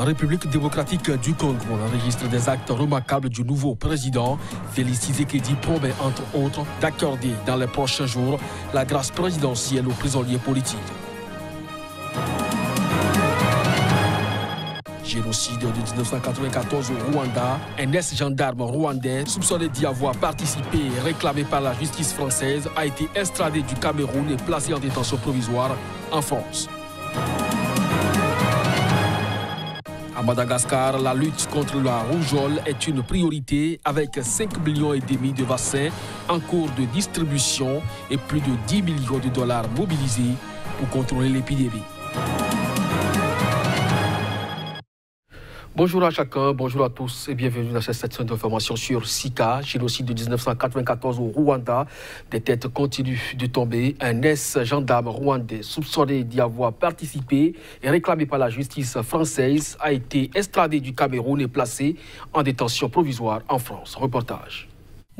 En République démocratique du Congo, on enregistre des actes remarquables du nouveau président. Félix Tshisekedi promet entre autres d'accorder dans les prochains jours la grâce présidentielle aux prisonniers politiques. Génocide de 1994 au Rwanda, un ex-gendarme rwandais soupçonné d'y avoir participé et réclamé par la justice française a été extradé du Cameroun et placé en détention provisoire en France. À Madagascar, la lutte contre la rougeole est une priorité avec 5,5 millions de vaccins en cours de distribution et plus de 10 millions de dollars mobilisés pour contrôler l'épidémie. Bonjour à chacun, bonjour à tous et bienvenue dans cette section d'information sur Sika, génocide de 1994 au Rwanda. Des têtes continuent de tomber. Un ex-gendarme rwandais soupçonné d'y avoir participé et réclamé par la justice française a été extradé du Cameroun et placé en détention provisoire en France. Reportage.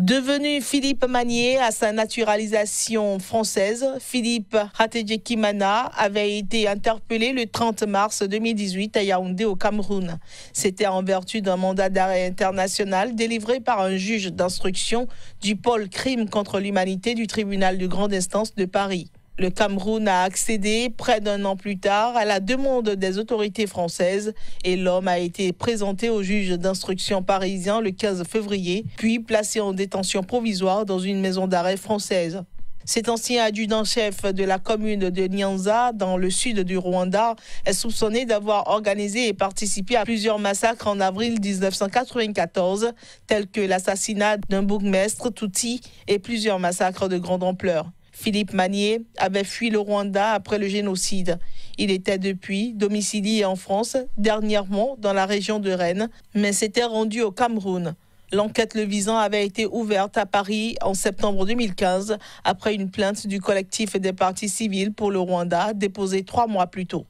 Devenu Philippe Manier à sa naturalisation française, Philippe Hategekimana avait été interpellé le 30 mars 2018 à Yaoundé au Cameroun. C'était en vertu d'un mandat d'arrêt international délivré par un juge d'instruction du pôle crime contre l'humanité du tribunal de grande instance de Paris. Le Cameroun a accédé près d'un an plus tard à la demande des autorités françaises et l'homme a été présenté au juge d'instruction parisien le 15 février, puis placé en détention provisoire dans une maison d'arrêt française. Cet ancien adjudant-chef de la commune de Nyanza, dans le sud du Rwanda, est soupçonné d'avoir organisé et participé à plusieurs massacres en avril 1994, tels que l'assassinat d'un bourgmestre Tutsi et plusieurs massacres de grande ampleur. Philippe Manier avait fui le Rwanda après le génocide. Il était depuis domicilié en France, dernièrement dans la région de Rennes, mais s'était rendu au Cameroun. L'enquête le visant avait été ouverte à Paris en septembre 2015, après une plainte du collectif des partis civils pour le Rwanda, déposée 3 mois plus tôt.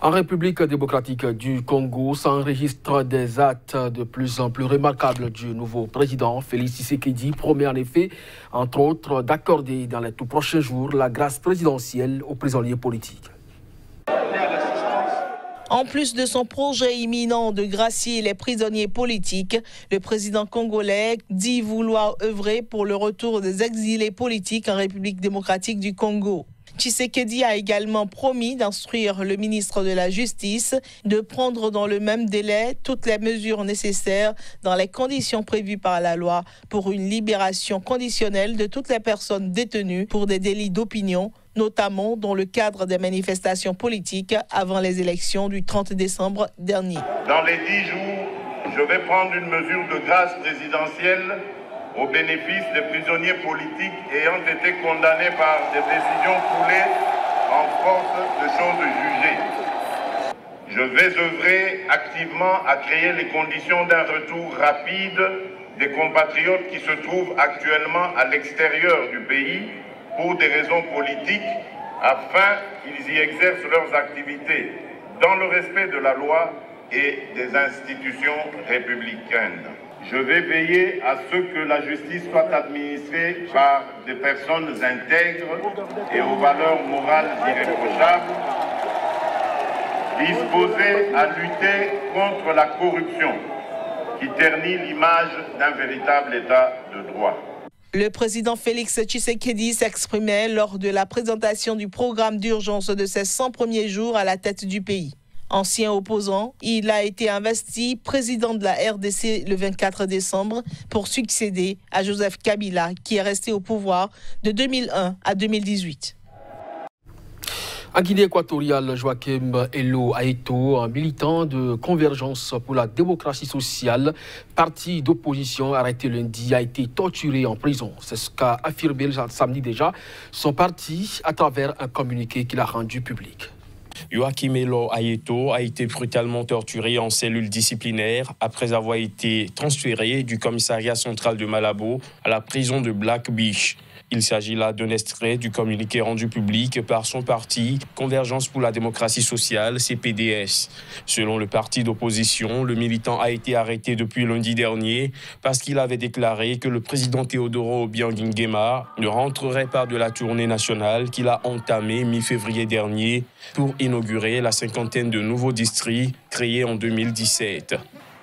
En République démocratique du Congo, s'enregistrent des actes de plus en plus remarquables du nouveau président. Félix Tshisekedi promet en effet, entre autres, d'accorder dans les tout prochains jours la grâce présidentielle aux prisonniers politiques. En plus de son projet imminent de gracier les prisonniers politiques, le président congolais dit vouloir œuvrer pour le retour des exilés politiques en République démocratique du Congo. Tshisekedi a également promis d'instruire le ministre de la Justice de prendre dans le même délai toutes les mesures nécessaires dans les conditions prévues par la loi pour une libération conditionnelle de toutes les personnes détenues pour des délits d'opinion, notamment dans le cadre des manifestations politiques avant les élections du 30 décembre dernier. Dans les 10 jours, je vais prendre une mesure de grâce présidentielle au bénéfice des prisonniers politiques ayant été condamnés par des décisions foulées en force de choses jugées. Je vais œuvrer activement à créer les conditions d'un retour rapide des compatriotes qui se trouvent actuellement à l'extérieur du pays pour des raisons politiques, afin qu'ils y exercent leurs activités dans le respect de la loi et des institutions républicaines. Je vais veiller à ce que la justice soit administrée par des personnes intègres et aux valeurs morales irréprochables, disposées à lutter contre la corruption qui ternit l'image d'un véritable État de droit. Le président Félix Tshisekedi s'exprimait lors de la présentation du programme d'urgence de ses 100 premiers jours à la tête du pays. Ancien opposant, il a été investi président de la RDC le 24 décembre pour succéder à Joseph Kabila, qui est resté au pouvoir de 2001 à 2018. En Guinée équatoriale, Joachim Elo Aito, un militant de Convergence pour la démocratie sociale, parti d'opposition arrêté lundi, a été torturé en prison. C'est ce qu'a affirmé le samedi déjà son parti à travers un communiqué qu'il a rendu public. Joachim Elo Aito a été brutalement torturé en cellule disciplinaire après avoir été transféré du commissariat central de Malabo à la prison de Black Beach. Il s'agit là d'un extrait du communiqué rendu public par son parti Convergence pour la démocratie sociale, CPDS. Selon le parti d'opposition, le militant a été arrêté depuis lundi dernier parce qu'il avait déclaré que le président Teodoro Obiang Nguema ne rentrerait pas de la tournée nationale qu'il a entamée mi-février dernier pour inaugurer la cinquantaine de nouveaux districts créés en 2017.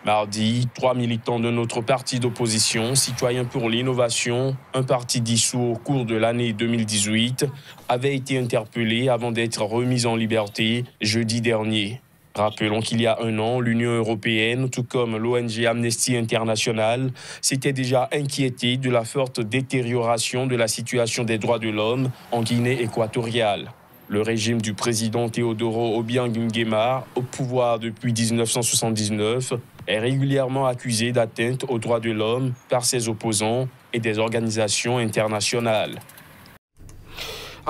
Mardi, 3 militants de notre parti d'opposition, Citoyens pour l'innovation, un parti dissous au cours de l'année 2018, avaient été interpellés avant d'être remis en liberté jeudi dernier. Rappelons qu'il y a un an, l'Union européenne, tout comme l'ONG Amnesty International, s'était déjà inquiétée de la forte détérioration de la situation des droits de l'homme en Guinée équatoriale. Le régime du président Teodoro Obiang Nguema, au pouvoir depuis 1979, est régulièrement accusé d'atteinte aux droits de l'homme par ses opposants et des organisations internationales.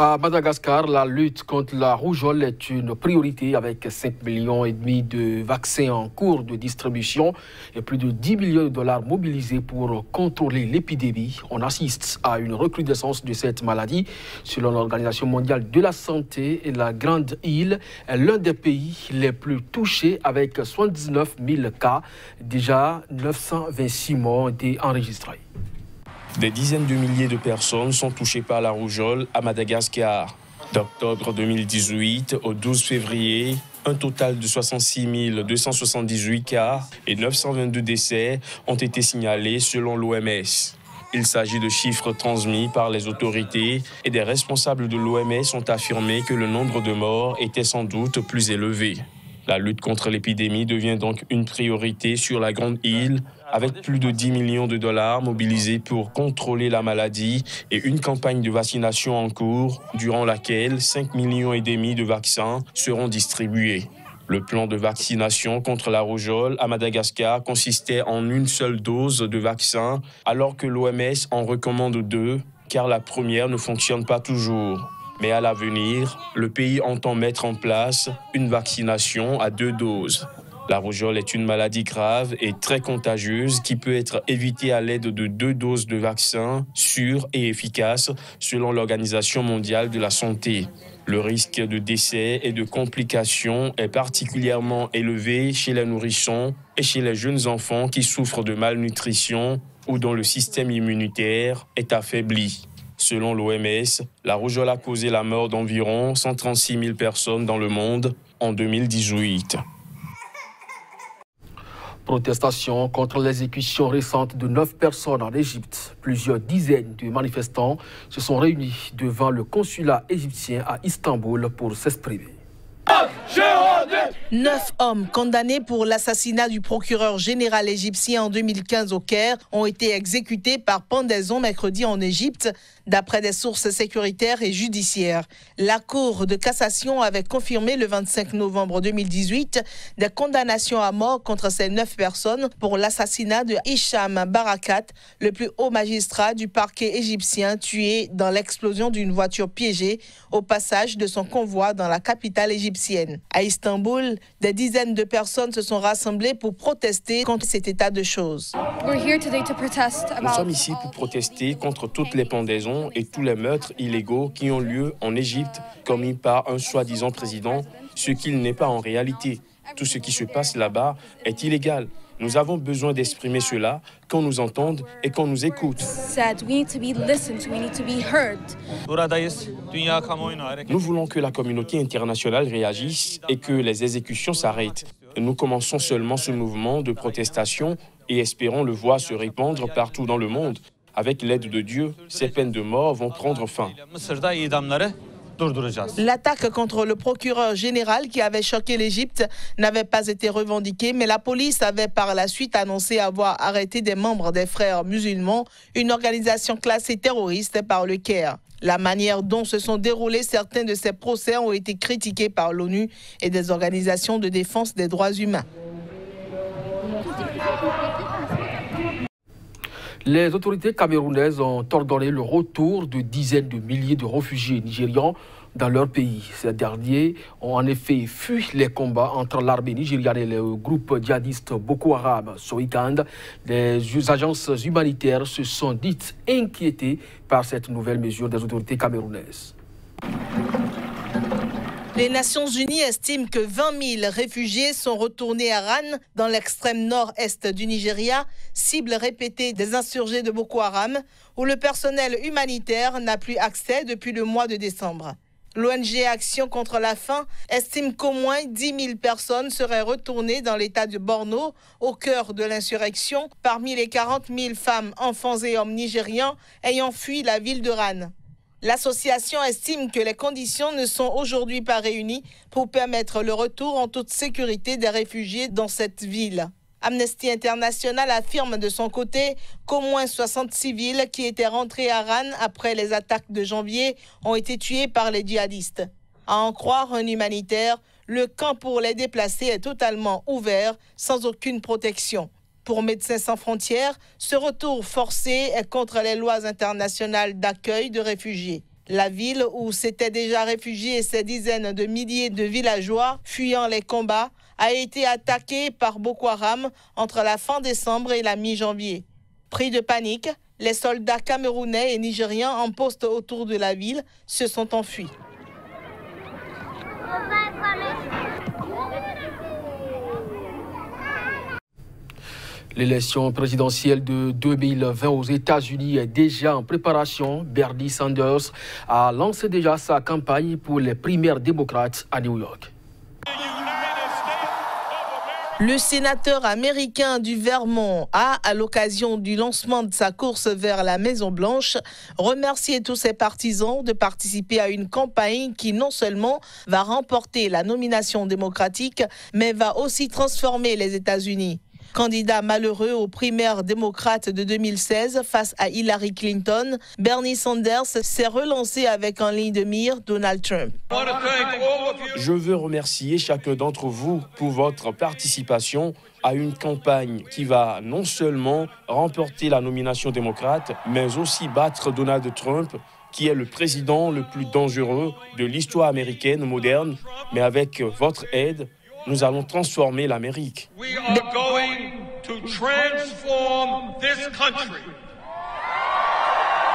À Madagascar, la lutte contre la rougeole est une priorité avec 5,5 millions de vaccins en cours de distribution et plus de 10 millions de dollars mobilisés pour contrôler l'épidémie. On assiste à une recrudescence de cette maladie. Selon l'Organisation mondiale de la santé, la Grande Île est l'un des pays les plus touchés avec 79 000 cas, déjà 926 morts enregistrés. Des dizaines de milliers de personnes sont touchées par la rougeole à Madagascar. D'octobre 2018 au 12 février, un total de 66 278 cas et 922 décès ont été signalés selon l'OMS. Il s'agit de chiffres transmis par les autorités et des responsables de l'OMS ont affirmé que le nombre de morts était sans doute plus élevé. La lutte contre l'épidémie devient donc une priorité sur la Grande Île, avec plus de 10 millions de dollars mobilisés pour contrôler la maladie et une campagne de vaccination en cours, durant laquelle 5,5 millions de vaccins seront distribués. Le plan de vaccination contre la rougeole à Madagascar consistait en une seule dose de vaccin, alors que l'OMS en recommande 2, car la première ne fonctionne pas toujours. Mais à l'avenir, le pays entend mettre en place une vaccination à 2 doses. La rougeole est une maladie grave et très contagieuse qui peut être évitée à l'aide de 2 doses de vaccin sûres et efficaces selon l'Organisation mondiale de la santé. Le risque de décès et de complications est particulièrement élevé chez les nourrissons et chez les jeunes enfants qui souffrent de malnutrition ou dont le système immunitaire est affaibli. Selon l'OMS, la rougeole a causé la mort d'environ 136 000 personnes dans le monde en 2018. Protestation contre l'exécution récente de 9 personnes en Égypte. Plusieurs dizaines de manifestants se sont réunis devant le consulat égyptien à Istanbul pour s'exprimer. 9 hommes condamnés pour l'assassinat du procureur général égyptien en 2015 au Caire ont été exécutés par pendaison mercredi en Égypte, d'après des sources sécuritaires et judiciaires. La Cour de cassation avait confirmé le 25 novembre 2018 des condamnations à mort contre ces 9 personnes pour l'assassinat de Hicham Barakat, le plus haut magistrat du parquet égyptien, tué dans l'explosion d'une voiture piégée au passage de son convoi dans la capitale égyptienne. À Istanbul, des dizaines de personnes se sont rassemblées pour protester contre cet état de choses. Nous sommes ici pour protester contre toutes les pendaisons et tous les meurtres illégaux qui ont lieu en Égypte commis par un soi-disant président, ce qu'il n'est pas en réalité. Tout ce qui se passe là-bas est illégal. Nous avons besoin d'exprimer cela, qu'on nous entende et qu'on nous écoute. Nous voulons que la communauté internationale réagisse et que les exécutions s'arrêtent. Nous commençons seulement ce mouvement de protestation et espérons le voir se répandre partout dans le monde. Avec l'aide de Dieu, ces peines de mort vont prendre fin. L'attaque contre le procureur général qui avait choqué l'Égypte n'avait pas été revendiquée, mais la police avait par la suite annoncé avoir arrêté des membres des Frères musulmans, une organisation classée terroriste par le Caire. La manière dont se sont déroulés certains de ces procès ont été critiqués par l'ONU et des organisations de défense des droits humains. Les autorités camerounaises ont ordonné le retour de dizaines de milliers de réfugiés nigérians dans leur pays. Ces derniers ont en effet fui les combats entre l'armée nigériane et le groupe djihadiste Boko Haram. Ce week-end, les agences humanitaires se sont dites inquiétées par cette nouvelle mesure des autorités camerounaises. Les Nations Unies estiment que 20 000 réfugiés sont retournés à Ran, dans l'extrême nord-est du Nigeria, cible répétée des insurgés de Boko Haram, où le personnel humanitaire n'a plus accès depuis le mois de décembre. L'ONG Action contre la faim estime qu'au moins 10 000 personnes seraient retournées dans l'état de Borno, au cœur de l'insurrection, parmi les 40 000 femmes, enfants et hommes nigérians ayant fui la ville de Ran. L'association estime que les conditions ne sont aujourd'hui pas réunies pour permettre le retour en toute sécurité des réfugiés dans cette ville. Amnesty International affirme de son côté qu'au moins 60 civils qui étaient rentrés à Ran après les attaques de janvier ont été tués par les djihadistes. À en croire un humanitaire, le camp pour les déplacés est totalement ouvert, sans aucune protection. Pour Médecins sans frontières, ce retour forcé est contre les lois internationales d'accueil de réfugiés. La ville où s'étaient déjà réfugiés ces dizaines de milliers de villageois fuyant les combats a été attaquée par Boko Haram entre la fin décembre et la mi-janvier. Pris de panique, les soldats camerounais et nigériens en poste autour de la ville se sont enfuis. L'élection présidentielle de 2020 aux États-Unis est déjà en préparation. Bernie Sanders a lancé déjà sa campagne pour les primaires démocrates à New York. Le sénateur américain du Vermont a, à l'occasion du lancement de sa course vers la Maison-Blanche, remercié tous ses partisans de participer à une campagne qui non seulement va remporter la nomination démocratique, mais va aussi transformer les États-Unis. Candidat malheureux aux primaires démocrates de 2016 face à Hillary Clinton, Bernie Sanders s'est relancé avec en ligne de mire Donald Trump. Je veux remercier chacun d'entre vous pour votre participation à une campagne qui va non seulement remporter la nomination démocrate, mais aussi battre Donald Trump, qui est le président le plus dangereux de l'histoire américaine moderne. Mais avec votre aide, nous allons transformer l'Amérique.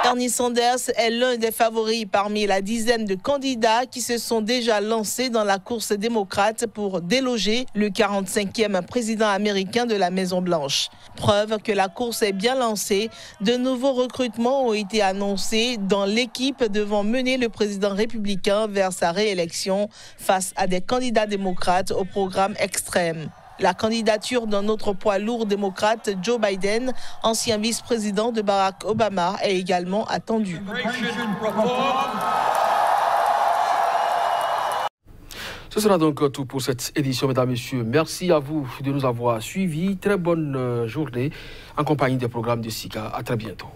Bernie Sanders est l'un des favoris parmi la dizaine de candidats qui se sont déjà lancés dans la course démocrate pour déloger le 45e président américain de la Maison-Blanche. Preuve que la course est bien lancée, de nouveaux recrutements ont été annoncés dans l'équipe devant mener le président républicain vers sa réélection face à des candidats démocrates au programme extrême. La candidature d'un autre poids lourd démocrate, Joe Biden, ancien vice-président de Barack Obama, est également attendue. Ce sera donc tout pour cette édition, mesdames et messieurs. Merci à vous de nous avoir suivis. Très bonne journée en compagnie des programmes de SICA. À très bientôt.